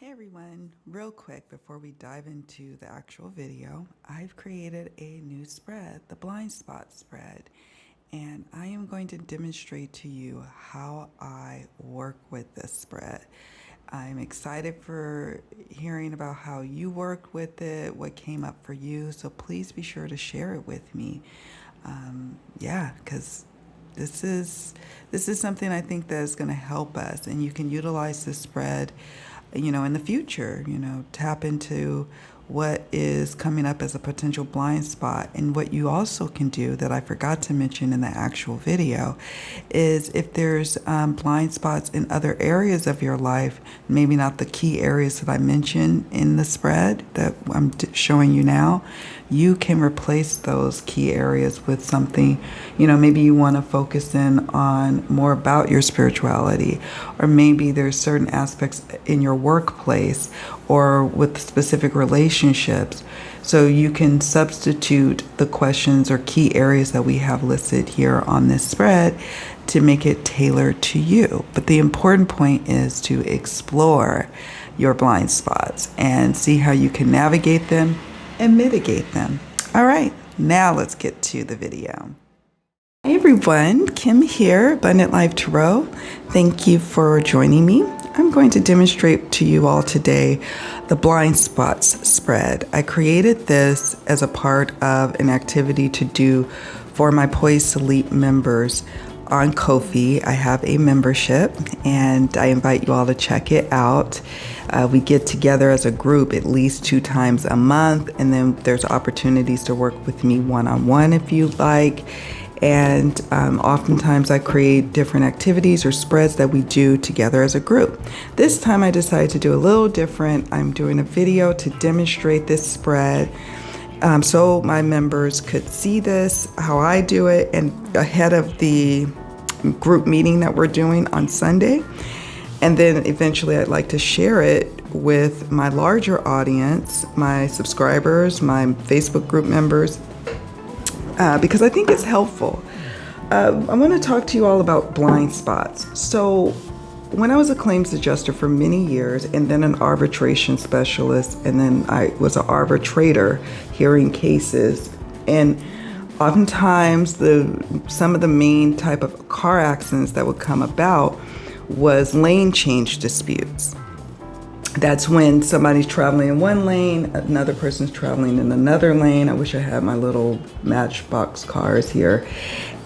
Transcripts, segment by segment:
Hey everyone, real quick before we dive into the actual video, I've created a new spread, the blind spot spread, and I am going to demonstrate to you how I work with this spread. I'm excited for hearing about how you worked with it, what came up for you, so please be sure to share it with me. Because this is something I think that is going to help us, and you can utilize this spread in the future, tap into what is coming up as a potential blind spot. And what you also can do that I forgot to mention in the actual video is if there's blind spots in other areas of your life, maybe not the key areas that I mentioned in the spread that I'm showing you now, you can replace those key areas with something, maybe you want to focus in on more about your spirituality, or maybe there's certain aspects in your workplace or with specific relationships. So you can substitute the questions or key areas that we have listed here on this spread to make it tailored to you. But the important point is to explore your blind spots and see how you can navigate them and mitigate them. All right, now let's get to the video. Hey everyone, Kim here, Abundant Life Tarot. Thank you for joining me. I'm going to demonstrate to you all today the blind spots spread. I created this as a part of an activity to do for my Poised Elite members on Ko-fi. I have a membership and I invite you all to check it out. We get together as a group at least 2 times a month, and then there's opportunities to work with me one-on-one if you like. And oftentimes I create different activities or spreads that we do together as a group. This time I decided to do a little different. I'm doing a video to demonstrate this spread so my members could see this, how I do it, and ahead of the group meeting that we're doing on Sunday. And then eventually I'd like to share it with my larger audience, my subscribers, my Facebook group members, because I think it's helpful. I want to talk to you all about blind spots. So when I was a claims adjuster for many years and then an arbitration specialist, and then I was an arbitrator hearing cases, and oftentimes some of the main type of car accidents that would come about was lane change disputes. That's when somebody's traveling in one lane, another person's traveling in another lane. I wish I had my little Matchbox cars here.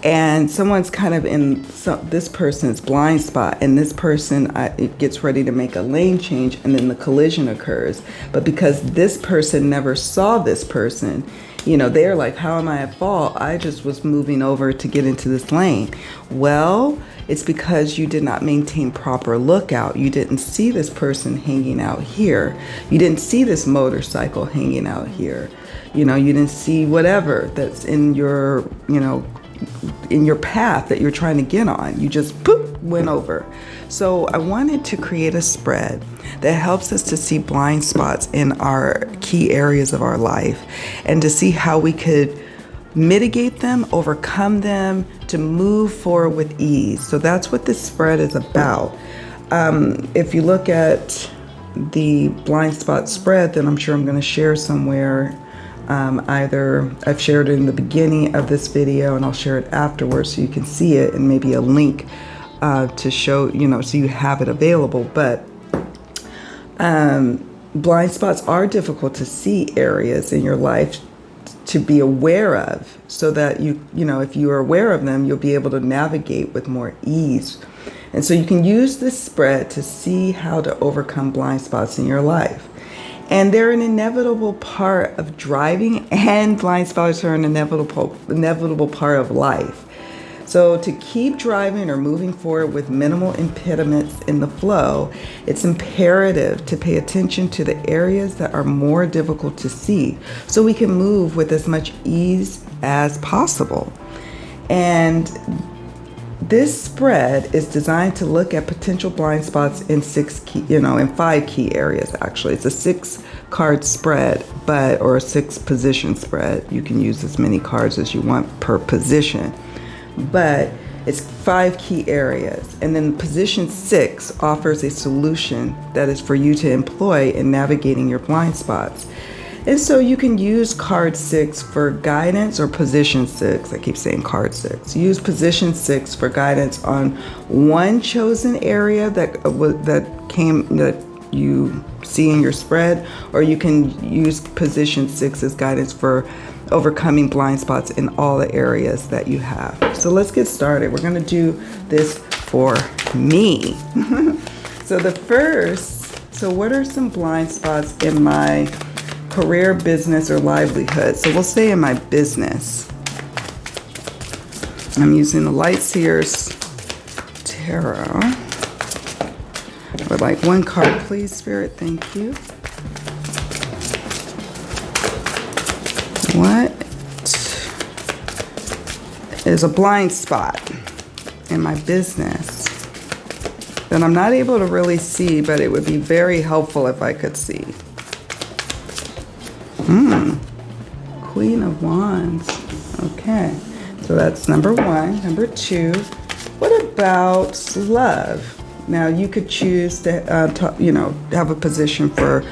And someone's kind of in this person's blind spot, and this person it gets ready to make a lane change, and then the collision occurs. But because this person never saw this person, they're like, how am I at fault? I just was moving over to get into this lane. Well, it's because you did not maintain proper lookout. You didn't see this person hanging out here. You didn't see this motorcycle hanging out here. You didn't see whatever that's in your, in your path that you're trying to get on. You just poof, went over. So I wanted to create a spread that helps us to see blind spots in our key areas of our life and to see how we could mitigate them, overcome them, to move forward with ease. So that's what this spread is about. If you look at the blind spot spread, then I'm sure I'm going to share somewhere. Either I've shared it in the beginning of this video and I'll share it afterwards so you can see it, and maybe a link to show, so you have it available. But blind spots are difficult to see areas in your life to be aware of, so that if you are aware of them, you'll be able to navigate with more ease. And so you can use this spread to see how to overcome blind spots in your life. And they're an inevitable part of driving, and blind spots are an inevitable part of life. So to keep driving or moving forward with minimal impediments in the flow, it's imperative to pay attention to the areas that are more difficult to see so we can move with as much ease as possible. And this spread is designed to look at potential blind spots in 5 key areas. Actually, it's a 6-card spread, or a 6-position spread. You can use as many cards as you want per position. But It's 5 key areas. And then position 6 offers a solution that is for you to employ in navigating your blind spots. And so you can use card 6 for guidance, or position 6. I keep saying card 6. Use position 6 for guidance on one chosen area that you see in your spread, or you can use position 6 as guidance for overcoming blind spots in all the areas that you have. So let's get started. We're going to do this for me. So what are some blind spots in my career, business, or livelihood? So we'll say in my business. I'm using the Light Seers Tarot. I would like one card, please, Spirit. Thank you. What is a blind spot in my business that I'm not able to really see, but it would be very helpful if I could see? Queen of Wands. Okay, so that's number 1. Number 2, what about love? Now you could choose to, have a position for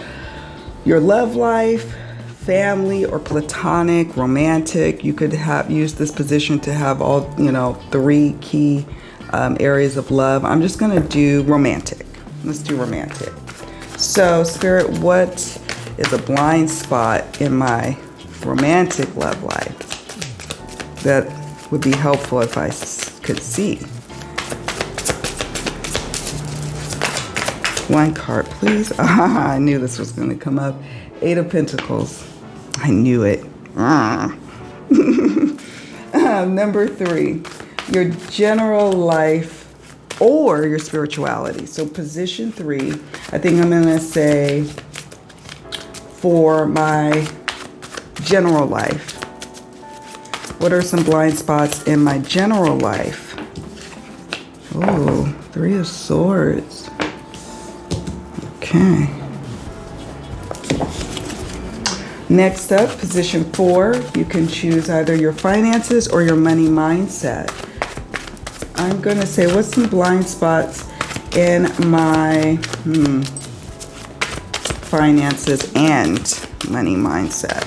your love life, family, or platonic, romantic. You could use this position to have all, 3 key areas of love. I'm just gonna do romantic. Let's do romantic. So Spirit, what is a blind spot in my romantic love life that would be helpful if I could see? One card, please. I knew this was going to come up. 8 of Pentacles. I knew it. Number 3, your general life or your spirituality. So position 3, I think I'm going to say for my general life. What are some blind spots in my general life? Oh, 3 of Swords. Okay. Next up, position 4, you can choose either your finances or your money mindset. I'm going to say, what's some blind spots in my finances and money mindset?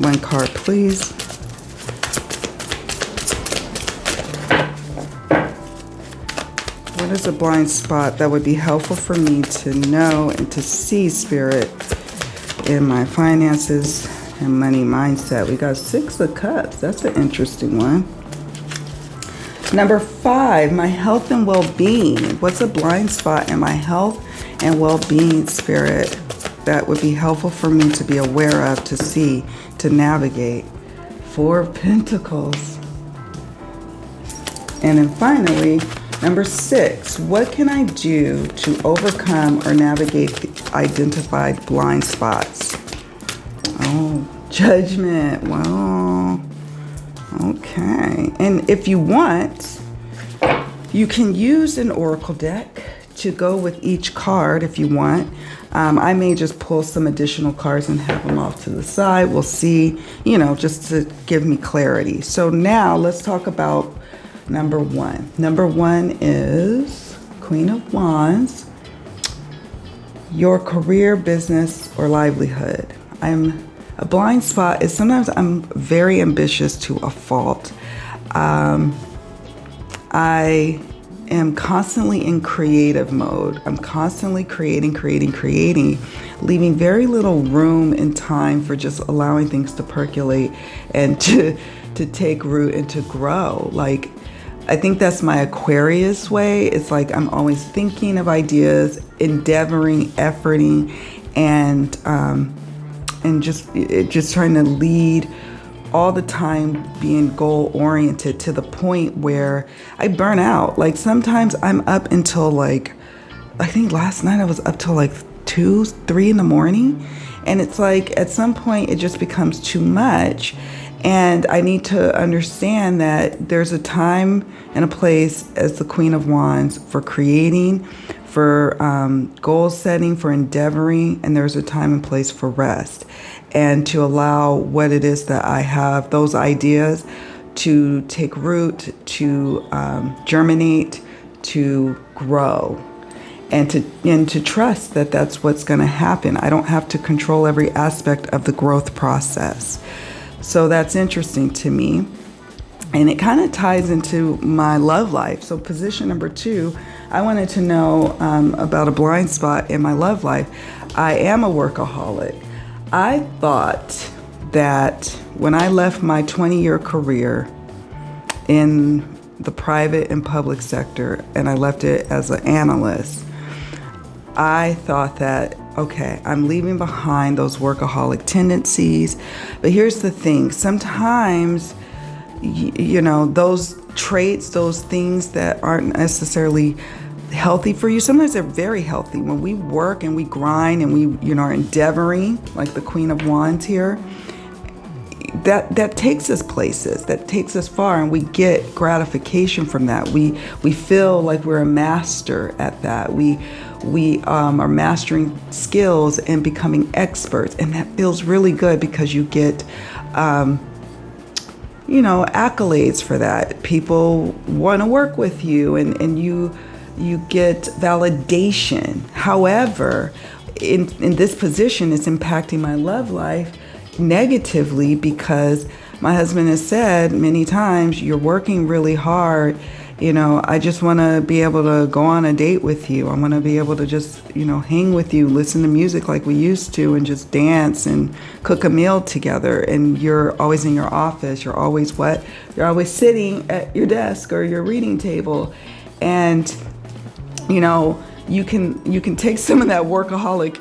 One card, please. What is a blind spot that would be helpful for me to know and to see, Spirit, in my finances and money mindset? We got 6 of Cups. That's an interesting one. Number 5, my health and well-being. What's a blind spot in my health and well-being, Spirit, that would be helpful for me to be aware of, to see, to navigate? 4 of Pentacles. And then finally, number 6, what can I do to overcome or navigate the identified blind spots? Oh, Judgment. Well, okay. And if you want, you can use an oracle deck to go with each card if you want. I may just pull some additional cards and have them off to the side. We'll see, just to give me clarity. So now let's talk about number 1. Number 1 is Queen of Wands, your career, business, or livelihood. A blind spot is sometimes I'm very ambitious to a fault. I am constantly in creative mode. I'm constantly creating, leaving very little room and time for just allowing things to percolate and to take root and to grow. Like, I think that's my Aquarius way. It's like I'm always thinking of ideas, endeavoring, efforting, and just trying to lead all the time, being goal oriented to the point where I burn out. Like sometimes I'm up until I think last night I was up till 2, 3 in the morning. And it's like at some point it just becomes too much. And I need to understand that there's a time and a place as the Queen of Wands for creating, for goal setting, for endeavoring, and there's a time and place for rest. And to allow what it is that I have, those ideas, to take root, to germinate, to grow, and to trust that that's what's going to happen. I don't have to control every aspect of the growth process. So that's interesting to me. And it kind of ties into my love life. So position number 2, I wanted to know about a blind spot in my love life. I am a workaholic. I thought that when I left my 20-year career in the private and public sector, and I left it as an analyst, I thought that, okay, I'm leaving behind those workaholic tendencies. But here's the thing. Sometimes, those traits, those things that aren't necessarily healthy for you, sometimes they're very healthy. When we work and we grind and we, are endeavoring, like the Queen of Wands here, that takes us places, that takes us far, and we get gratification from that. We feel like we're a master at that. We are mastering skills and becoming experts, and that feels really good because you get accolades for that. People want to work with you, and you get validation. However, in this position, it's impacting my love life negatively because my husband has said many times, you're working really hard. I just want to be able to go on a date with you. I want to be able to just, hang with you, listen to music like we used to, and just dance and cook a meal together. And you're always in your office. You're always what? You're always sitting at your desk or your reading table. And, you can take some of that workaholic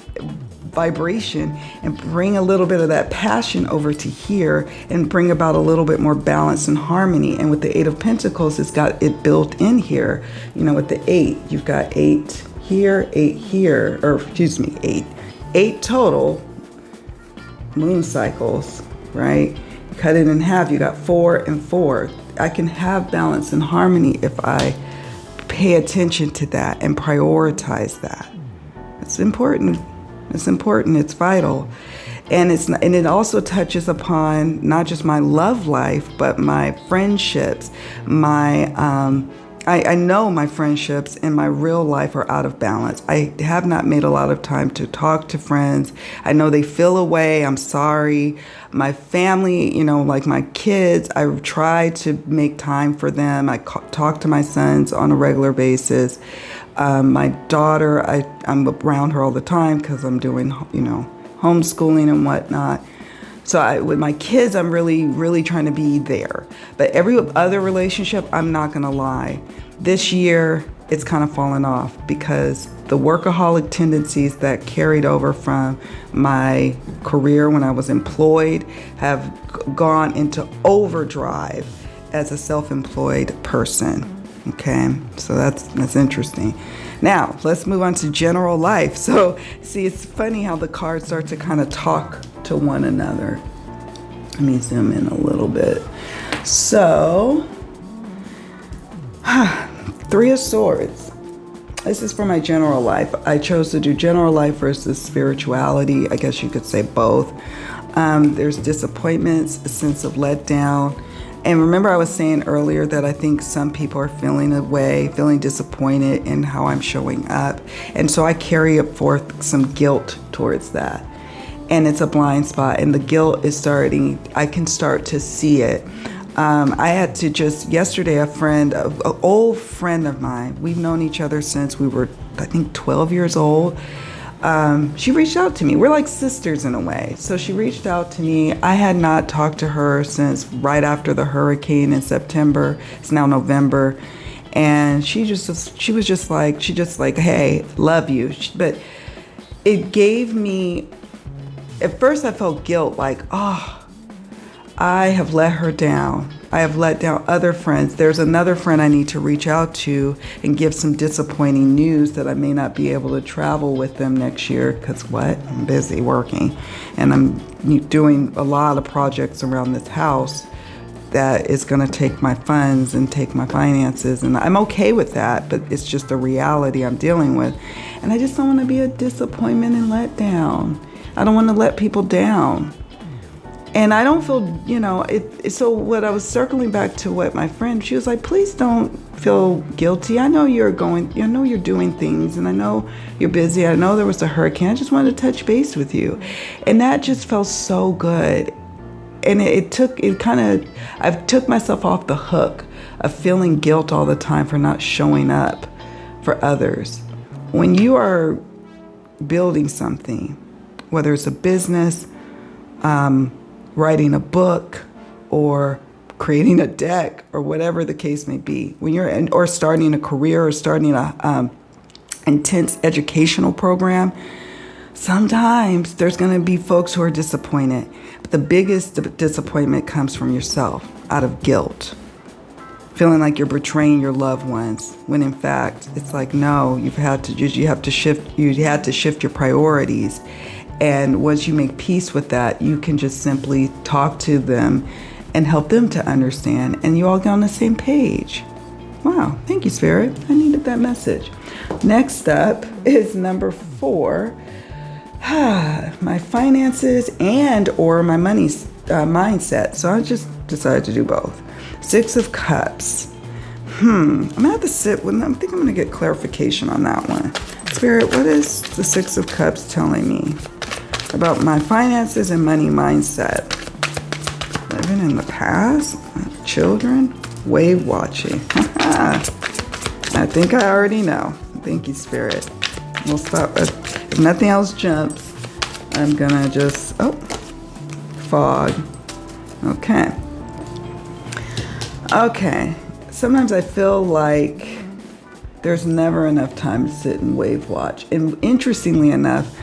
vibration and bring a little bit of that passion over to here and bring about a little bit more balance and harmony. And with the 8 of Pentacles, it's got it built in here. With the 8, you've got 8 here, 8 here, or excuse me, 8 total moon cycles, right? Cut it in half, you got 4 and 4. I can have balance and harmony if I pay attention to that and prioritize that. It's important. It's important. It's vital. And it also touches upon not just my love life, but my friendships. I know my friendships in my real life are out of balance. I have not made a lot of time to talk to friends. I know they feel away. I'm sorry. My family, like my kids, I try to make time for them. I talk to my sons on a regular basis. My daughter, I'm around her all the time because I'm doing, homeschooling and whatnot. So with my kids, I'm really, really trying to be there. But every other relationship, I'm not going to lie. This year, it's kind of fallen off because the workaholic tendencies that carried over from my career when I was employed have gone into overdrive as a self-employed person. Okay, so that's interesting. Now, let's move on to general life. So, see, it's funny how the cards start to kind of talk to one another. Let me zoom in a little bit. So, 3 of Swords. This is for my general life. I chose to do general life versus spirituality. I guess you could say both. There's disappointments, a sense of letdown. And remember I was saying earlier that I think some people are feeling away, feeling disappointed in how I'm showing up. And so I carry up forth some guilt towards that. And it's a blind spot. And the guilt is I can start to see it. I had to yesterday, an old friend of mine, we've known each other since we were, I think, 12 years old. She reached out to me. We're like sisters in a way. So she reached out to me. I had not talked to her since right after the hurricane in September. It's now November. And she was just like, hey, love you. But it gave me, at first I felt guilt, like, oh, I have let her down. I have let down other friends. There's another friend I need to reach out to and give some disappointing news that I may not be able to travel with them next year because I'm busy working. And I'm doing a lot of projects around this house that is going to take my funds and take my finances. And I'm okay with that, but it's just a reality I'm dealing with. And I just don't want to be a disappointment and let down. I don't want to let people down. And I don't feel, so what I was circling back to what my friend, she was like, please don't feel guilty. I know you're doing things, and I know you're busy. I know there was a hurricane. I just wanted to touch base with you. And that just felt so good. And I've took myself off the hook of feeling guilt all the time for not showing up for others. When you are building something, whether it's a business, writing a book, or creating a deck, or whatever the case may be, or starting a career, or starting a intense educational program, sometimes there's going to be folks who are disappointed. But the biggest disappointment comes from yourself, out of guilt, feeling like you're betraying your loved ones, when in fact it's like, no, you had to shift your priorities. And once you make peace with that, you can just simply talk to them and help them to understand, and you all get on the same page. Wow, thank you, Spirit. I needed that message. Next up is number 4, my finances and or my money mindset. So I just decided to do both. 6 of Cups. I'm gonna have to sit with. I think I'm gonna get clarification on that one. Spirit, what is the 6 of Cups telling me about my finances and money mindset? Living in the past, children, wave watching. I think I already know. Thank you, Spirit. We'll stop. If nothing else jumps, I'm gonna just, fog. Okay. Sometimes I feel like there's never enough time to sit and wave watch. And interestingly enough,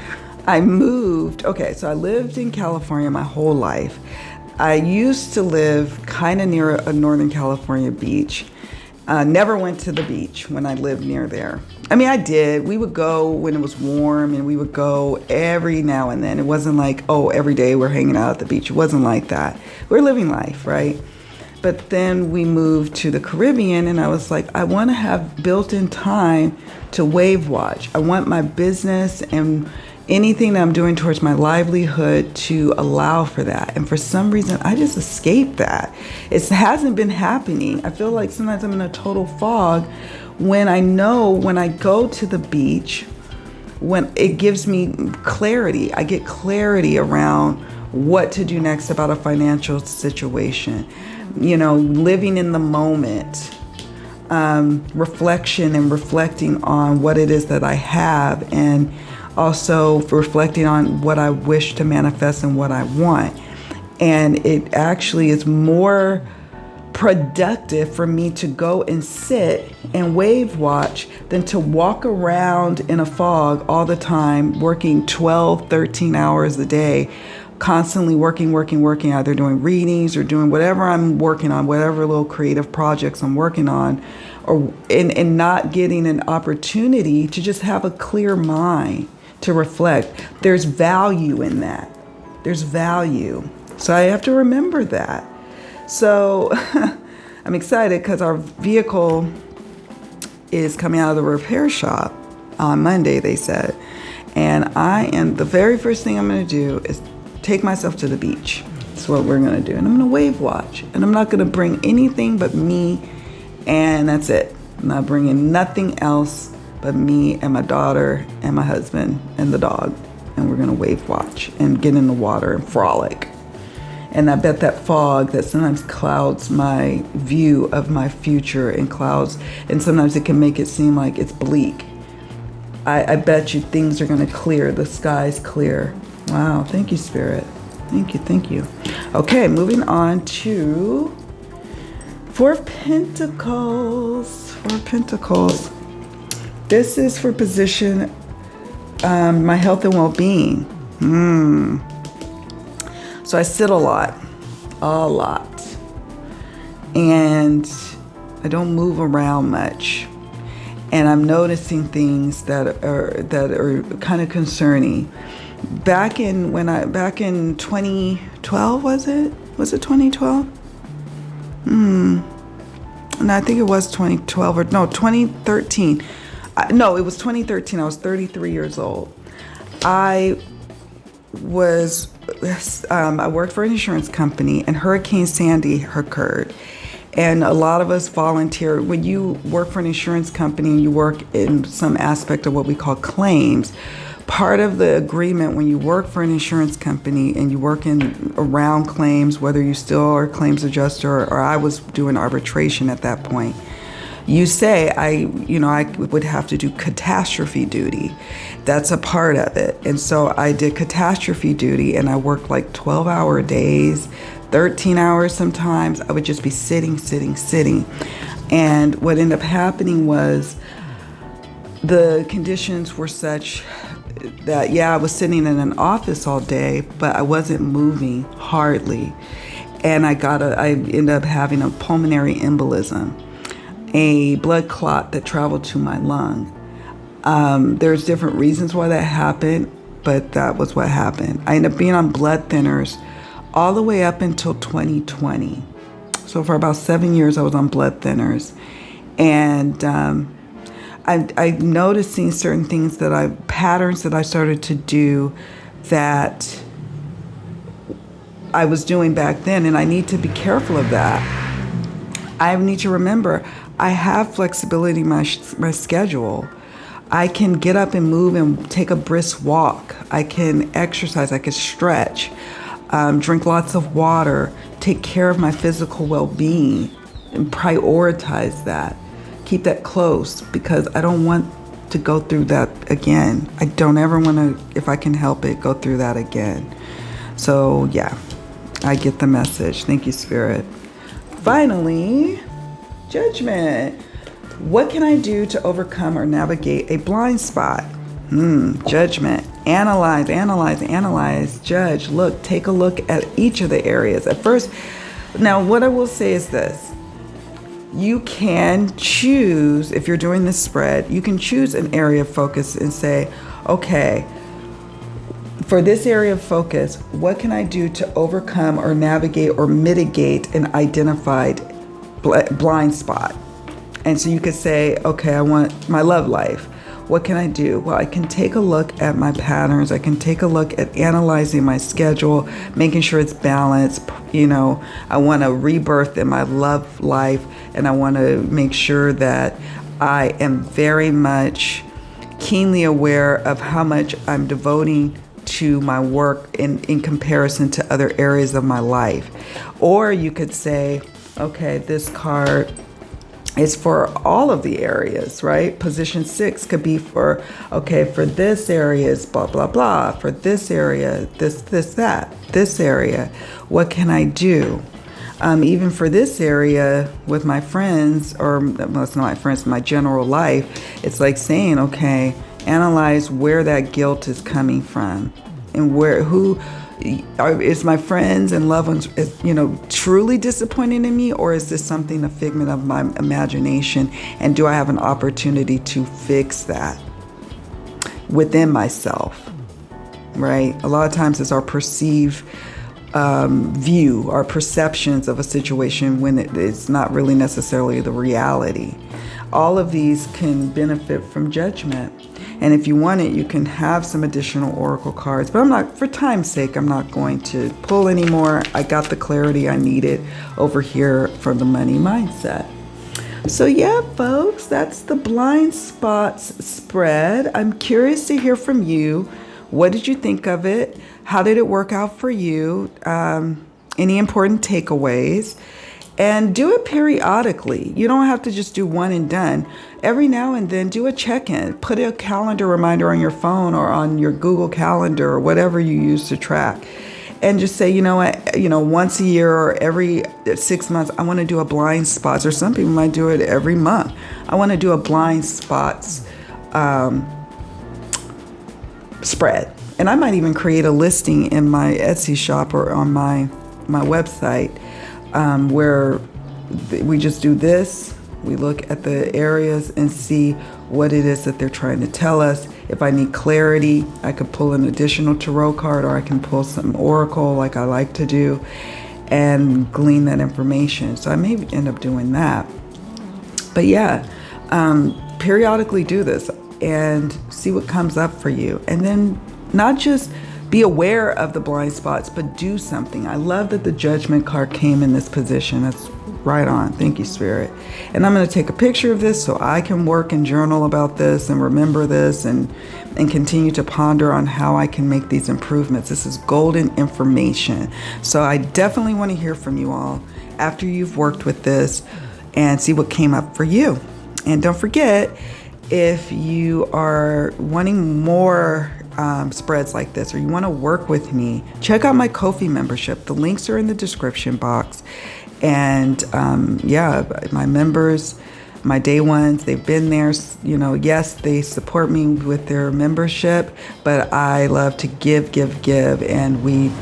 I moved. So I lived in California my whole life. I used to live kind of near a Northern California beach. Never went to the beach when I lived near there. I mean, I did. We would go when it was warm, and we would go every now and then. It wasn't like, every day we're hanging out at the beach. It wasn't like that. We're living life, right? But then we moved to the Caribbean, and I was like, I want to have built-in time to wave watch. I want my business and anything that I'm doing towards my livelihood to allow for that. And for some reason, I just escaped that. It hasn't been happening. I feel like sometimes I'm in a total fog when I know when I go to the beach, when it gives me clarity. I get clarity around what to do next about a financial situation. Living in the moment, reflection and reflecting on what it is that I have, and also reflecting on what I wish to manifest and what I want. And it actually is more productive for me to go and sit and wave watch than to walk around in a fog all the time, working 12, 13 hours a day, constantly working, either doing readings or doing whatever I'm working on, whatever little creative projects I'm working on, and not getting an opportunity to just have a clear mind to reflect. There's value in that. There's value. So I have to remember that. So I'm excited because our vehicle is coming out of the repair shop on Monday, they said. And the very first thing I'm going to do is take myself to the beach. That's what we're going to do. And I'm going to wave watch. And I'm not going to bring anything but me, and that's it. I'm not bringing nothing else but me and my daughter and my husband and the dog. And we're going to wave watch and get in the water and frolic. And I bet that fog that sometimes clouds my view of my future, and sometimes it can make it seem like it's bleak. I bet you things are going to clear. The sky's clear. Wow. Thank you, Spirit. Thank you. Okay, moving on to 4 of Pentacles. 4 of Pentacles. This is for position, my health and well-being. So I sit a lot, and I don't move around much. And I'm noticing things that are kind of concerning. Back in 2012, was it? Was it 2012? No, I think it was 2012 or no, 2013. No, it was 2013. I was 33 years old. I I worked for an insurance company, and Hurricane Sandy occurred. And a lot of us volunteer. When you work for an insurance company and you work in some aspect of what we call claims, part of the agreement when you work for an insurance company and you work in around claims, whether you still are a claims adjuster or I was doing arbitration at that point, you say, I would have to do catastrophe duty. That's a part of it. And so I did catastrophe duty, and I worked like 12-hour days, 13 hours sometimes. I would just be sitting. And what ended up happening was the conditions were such that, I was sitting in an office all day, but I wasn't moving hardly. And I ended up having a pulmonary embolism, a blood clot that traveled to my lung. There's different reasons why that happened, but that was what happened. I ended up being on blood thinners all the way up until 2020. So for about 7 years, I was on blood thinners. And I'm noticing certain things patterns that I started to do that I was doing back then, and I need to be careful of that. I need to remember I have flexibility in my schedule. I can get up and move and take a brisk walk. I can exercise. I can stretch, drink lots of water, take care of my physical well-being, and prioritize that. Keep that close, because I don't want to go through that again. I don't ever want to, if I can help it, go through that again. So yeah, I get the message. Thank you, Spirit. Finally, judgment. What can I do to overcome or navigate a blind spot? Judgment. Analyze, judge, look, take a look at each of the areas. At first, now what I will say is this. You can choose, if you're doing this spread, you can choose an area of focus and say, okay, for this area of focus, what can I do to overcome or navigate or mitigate an identified blind spot? And so you could say, okay, I want my love life. What can I do? Well, I can take a look at my patterns. I can take a look at analyzing my schedule, making sure it's balanced. I want a rebirth in my love life, and I want to make sure that I am very much keenly aware of how much I'm devoting to my work in comparison to other areas of my life. Or you could say, okay, this card is for all of the areas, right? Position 6 could be for this area is blah, blah, blah. For this area, this area, what can I do? Even for this area with my friends, well, it's not my friends, my general life, it's like saying, okay, analyze where that guilt is coming from, and who is my friends and loved ones, truly disappointing in me, or is this something a figment of my imagination? And do I have an opportunity to fix that within myself? Right? A lot of times it's our perceived view, our perceptions of a situation when it's not really necessarily the reality. All of these can benefit from judgment. And if you want it, you can have some additional oracle cards. But for time's sake, I'm not going to pull anymore. I got the clarity I needed over here for the money mindset. So yeah, folks, that's the blind spots spread. I'm curious to hear from you. What did you think of it? How did it work out for you? Any important takeaways? And do it periodically. You don't have to just do one and done. Every now and then, do a check-in. Put a calendar reminder on your phone or on your Google Calendar or whatever you use to track. And just say, once a year or every 6 months, I want to do a blind spots. Or some people might do it every month. I want to do a blind spots spread. And I might even create a listing in my Etsy shop or on my website where we just do this. We look at the areas and see what it is that they're trying to tell us. If I need clarity, I could pull an additional tarot card, or I can pull some oracle like I like to do and glean that information. So I may end up doing that. But yeah, periodically do this and see what comes up for you. And then not just be aware of the blind spots, but do something. I love that the judgment card came in this position. That's right on. Thank you, Spirit. And I'm going to take a picture of this so I can work and journal about this and remember this and continue to ponder on how I can make these improvements. This is golden information. So I definitely want to hear from you all after you've worked with this and see what came up for you. And don't forget, if you are wanting more spreads like this, or you want to work with me, check out my Ko-fi membership. The links are in the description box. And my members, my day ones, they've been there, yes, they support me with their membership, but I love to give. And we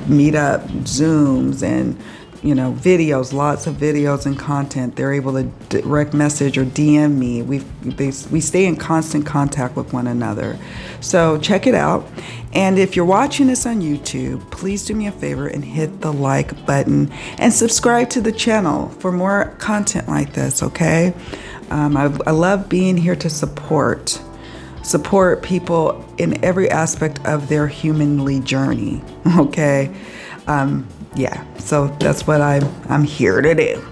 meet up, Zooms and videos, lots of videos and content. They're able to direct message or DM me. We stay in constant contact with one another. So check it out. And if you're watching this on YouTube, please do me a favor and hit the like button and subscribe to the channel for more content like this, okay? I love being here to support people in every aspect of their humanly journey, okay? So that's what I'm here to do.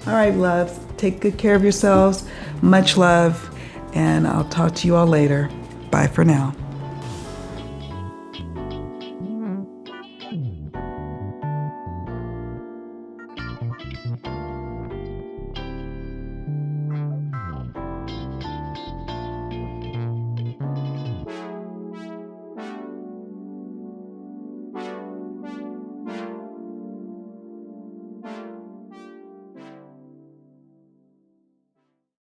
All right, loves, take good care of yourselves. Much love, and I'll talk to you all later. Bye for now.